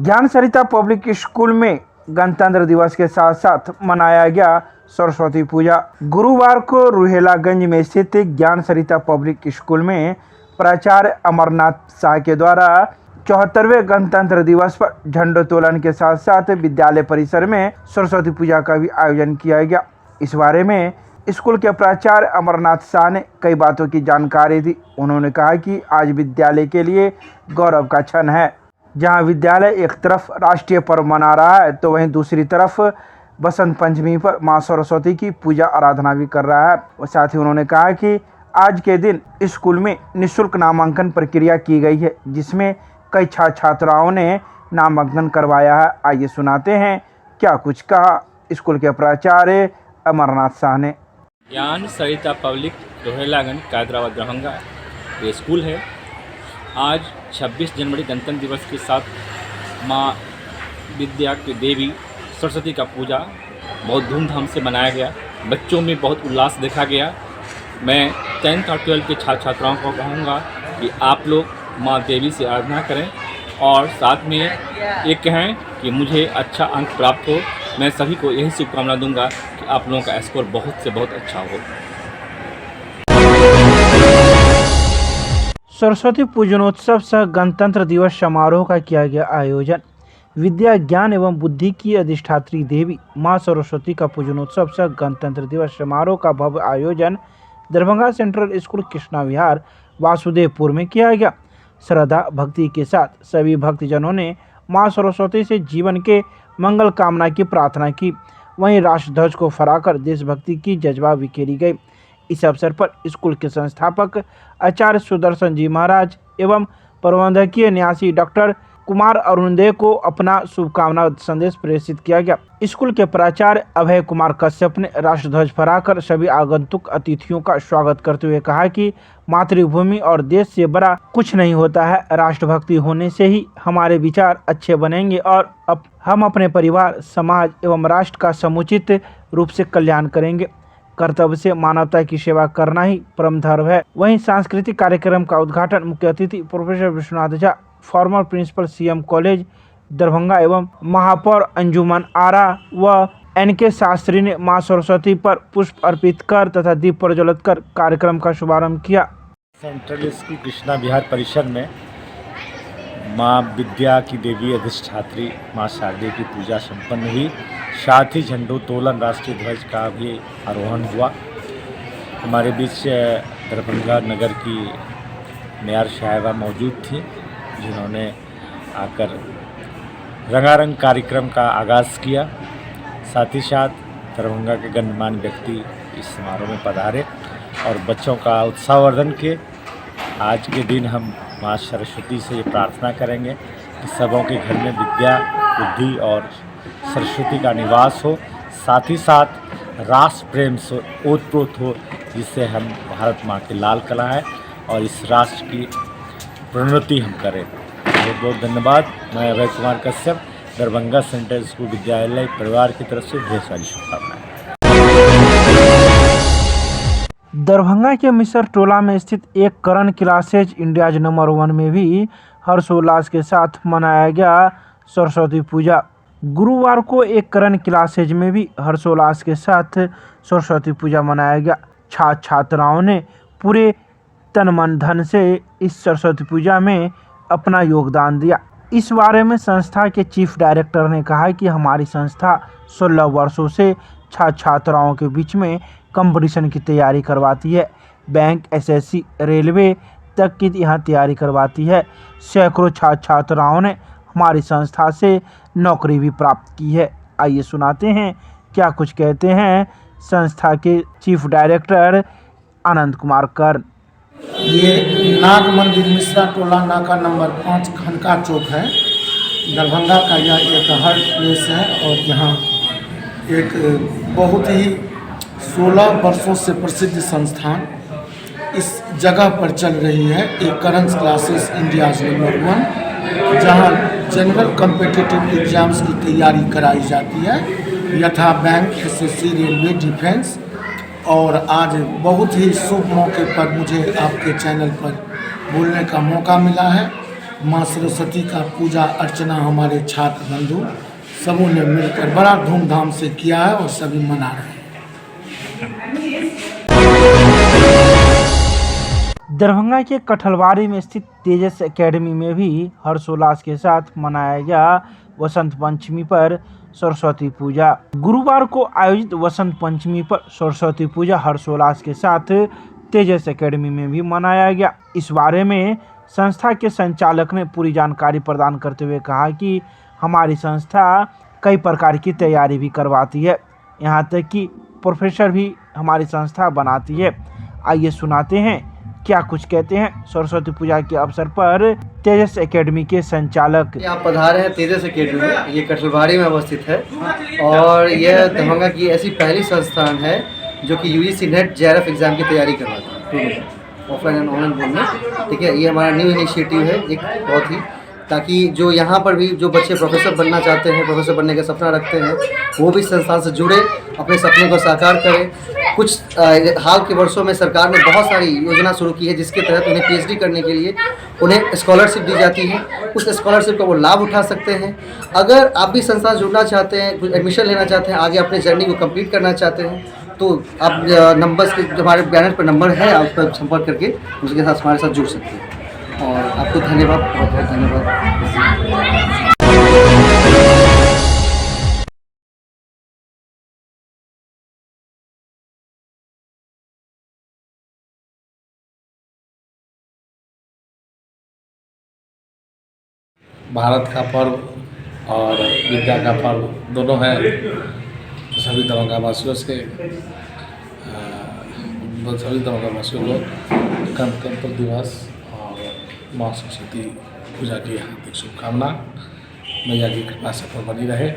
ज्ञान सरिता public school में गणतंत्र दिवस के साथ साथ मनाया गया सरस्वती पूजा। गुरुवार को रुहेलागंज में स्थित ज्ञान सरिता पब्लिक स्कूल में प्राचार्य अमरनाथ शाह के द्वारा 74वें गणतंत्र दिवस पर झंडोत्तोलन के साथ साथ विद्यालय परिसर में सरस्वती पूजा का भी आयोजन किया गया। इस बारे में स्कूल के प्राचार्य अमरनाथ शाह ने कई बातों की जानकारी दी। उन्होंने कहा कि आज विद्यालय के लिए गौरव का क्षण है, जहां विद्यालय एक तरफ राष्ट्रीय पर्व मना रहा है तो वहीं दूसरी तरफ बसंत पंचमी पर मां सरस्वती की पूजा आराधना भी कर रहा है। और साथ ही उन्होंने कहा कि आज के दिन स्कूल में निःशुल्क नामांकन प्रक्रिया की गई है, जिसमें कई छात्राओं ने नामांकन करवाया है। आइए सुनाते हैं क्या कुछ कहा स्कूल के प्राचार्य अमरनाथ शाह ने। ज्ञान सरिता पब्लिक रोहेलागंज कायदराबाद दरभंगा ये स्कूल है। आज 26 जनवरी गणतंत्र दिवस के साथ माँ विद्या की देवी सरस्वती का पूजा बहुत धूमधाम से मनाया गया। बच्चों में बहुत उल्लास देखा गया। मैं 10th और 12th के छात्र छात्राओं को कहूँगा कि आप लोग माँ देवी से आराधना करें और साथ में ये कहें कि मुझे अच्छा अंक प्राप्त हो। मैं सभी को यही शुभकामना दूंगा कि आप लोगों का स्कोर बहुत से बहुत अच्छा हो। सरस्वती पूजनोत्सव सह गणतंत्र दिवस समारोह का किया गया आयोजन। विद्या ज्ञान एवं बुद्धि की अधिष्ठात्री देवी मां सरस्वती का पूजनोत्सव सह गणतंत्र दिवस समारोह का भव्य आयोजन दरभंगा सेंट्रल स्कूल कृष्णा विहार वासुदेवपुर में किया गया। श्रद्धा भक्ति के साथ सभी भक्तजनों ने मां सरस्वती से जीवन के मंगल कामना की प्रार्थना की। वहीं राष्ट्रध्वज को फहराकर देशभक्ति की जज्बा बिखेरी गई। इस अवसर पर स्कूल के संस्थापक आचार्य सुदर्शन जी महाराज एवं प्रबंधकीय न्यासी डॉक्टर कुमार अरुणदेव को अपना शुभकामना संदेश प्रेषित किया गया। स्कूल के प्राचार्य अभय कुमार कश्यप ने राष्ट्रध्वज फहराकर सभी आगंतुक अतिथियों का स्वागत करते हुए कहा कि मातृभूमि और देश से बड़ा कुछ नहीं होता है। राष्ट्रभक्ति होने से ही हमारे विचार अच्छे बनेंगे और हम अपने परिवार, समाज एवं राष्ट्र का समुचित रूप से कल्याण करेंगे। कर्तव्य से मानवता की सेवा करना ही परम धर्म है। वहीं सांस्कृतिक कार्यक्रम का उद्घाटन मुख्य अतिथि professor Vishwanath Jha, former principal CM college Darbhanga एवं महापौर अंजुमन आरा व एनके शास्त्री ने मां सरस्वती पर पुष्प अर्पित कर तथा दीप प्रज्वलित कर कार्यक्रम का शुभारंभ किया। सेंट्रल स्कूल कृष्णा विहार परिसर में मां विद्या की देवी अधिष्ठात्री मां शारदे की पूजा संपन्न हुई। साथ ही झंडोत्तोलन राष्ट्रीय ध्वज का भी आरोहण हुआ। हमारे बीच दरभंगा नगर की मेयर साहिबा मौजूद थी, जिन्होंने आकर रंगारंग कार्यक्रम का आगाज़ किया। साथ ही साथ दरभंगा के गणमान्य व्यक्ति इस समारोह में पधारे और बच्चों का उत्साहवर्धन किए। आज के दिन हम माँ सरस्वती से ये प्रार्थना करेंगे कि सबों के घर में विद्या, बुद्धि और सरस्वती का निवास हो। साथ ही साथ राष्ट्र प्रेम से ओतप्रोत हो, जिससे हम भारत माँ के लाल कला है और इस राष्ट्र की प्रोन्नति हम करें। बहुत बहुत धन्यवाद। मैं अभय कुमार कश्यप, दरभंगा सेंट्रल स्कूल विद्यालय परिवार की तरफ से ढेर सारी शुभकामनाएं। दरभंगा के मिसर टोला में स्थित एक करण क्लासेज इंडियाज नंबर 1 में भी हर्षोल्लास के साथ मनाया गया सरस्वती पूजा। गुरुवार को एक करण क्लासेज में भी हर्षोल्लास के साथ सरस्वती पूजा मनाया गया। छात्राओं ने पूरे तन मन धन से इस सरस्वती पूजा में अपना योगदान दिया। इस बारे में संस्था के चीफ डायरेक्टर ने कहा कि हमारी संस्था 16 वर्षों से छात्राओं के बीच में कंपटीशन की तैयारी करवाती है। बैंक, एसएससी, रेलवे तक की यहाँ तैयारी करवाती है। सैकड़ों छात्राओं ने हमारी संस्था से नौकरी भी प्राप्त की है। आइए सुनाते हैं क्या कुछ कहते हैं संस्था के चीफ डायरेक्टर आनंद कुमार कर्ण। ये नाग मंदिर मिश्रा टोला नाका नंबर 5 खनका चौक है। दरभंगा का यह एक हर्ट प्लेस है और यहाँ एक बहुत ही 16 वर्षों से प्रसिद्ध संस्थान इस जगह पर चल रही है। एक करंट क्लासेस इंडियाज नंबर 1, जहाँ जनरल कॉम्पिटिटिव एग्जाम्स की तैयारी कराई जाती है, यथा बैंक, एसएससी, रेलवे, डिफेंस। और आज बहुत ही शुभ मौके पर मुझे आपके चैनल पर बोलने का मौका मिला है। माँ सरस्वती का पूजा अर्चना हमारे छात्र बंधु सबों ने मिलकर बड़ा धूमधाम से किया है और सभी मना रहे हैं। दरभंगा के कठलवाड़ी में स्थित तेजस एकेडमी में भी हर्षोल्लास के साथ मनाया गया वसंत पंचमी पर सरस्वती पूजा। गुरुवार को आयोजित वसंत पंचमी पर सरस्वती पूजा हर्षोल्लास के साथ तेजस एकेडमी में भी मनाया गया। इस बारे में संस्था के संचालक ने पूरी जानकारी प्रदान करते हुए कहा कि हमारी संस्था कई प्रकार की तैयारी भी करवाती है, यहाँ तक कि प्रोफेसर भी हमारी संस्था बनाती है। आइए सुनाते हैं क्या कुछ कहते हैं सरस्वती पूजा के अवसर पर तेजस एकेडमी के संचालक। यहाँ पधारे हैं तेजस एकेडमी में, ये कठलवाड़ी में अवस्थित है और यह दरभंगा की ऐसी पहली संस्थान है जो कि यूजीसी नेट जेआरएफ एग्जाम की तैयारी करवाता है ऑफलाइन एंड ऑनलाइन बोर्ड में। ठीक है, ये हमारा न्यू इनिशिएटिव है एक बहुत ही, ताकि जो यहाँ पर भी जो बच्चे प्रोफेसर बनना चाहते हैं, प्रोफेसर बनने का सपना रखते हैं, वो भी संस्थान से जुड़े, अपने सपने को साकार करें। कुछ हाल के वर्षों में सरकार ने बहुत सारी योजना शुरू की है जिसके तहत उन्हें पीएचडी करने के लिए उन्हें स्कॉलरशिप दी जाती है। उस स्कॉलरशिप का वो लाभ उठा सकते हैं। अगर आप भी संस्थान से जुड़ना चाहते हैं, कुछ एडमिशन लेना चाहते हैं, आगे अपने जर्नी को कंप्लीट करना चाहते हैं, तो आप नंबर्स के हमारे बैनर पर नंबर है, आप उस पर संपर्क करके उसके साथ हमारे साथ जुड़ सकते हैं। और आपको धन्यवाद, बहुत बहुत धन्यवाद। भारत का पर्व और विद्या का पर्व दोनों है, तो सभी दरभंगा वासियों से सभी दरभंगा वासियों को गणतंत्र दिवस और माँ सरस्वती पूजा की हार्दिक शुभकामना। मैया की कृपा से बनी रहे।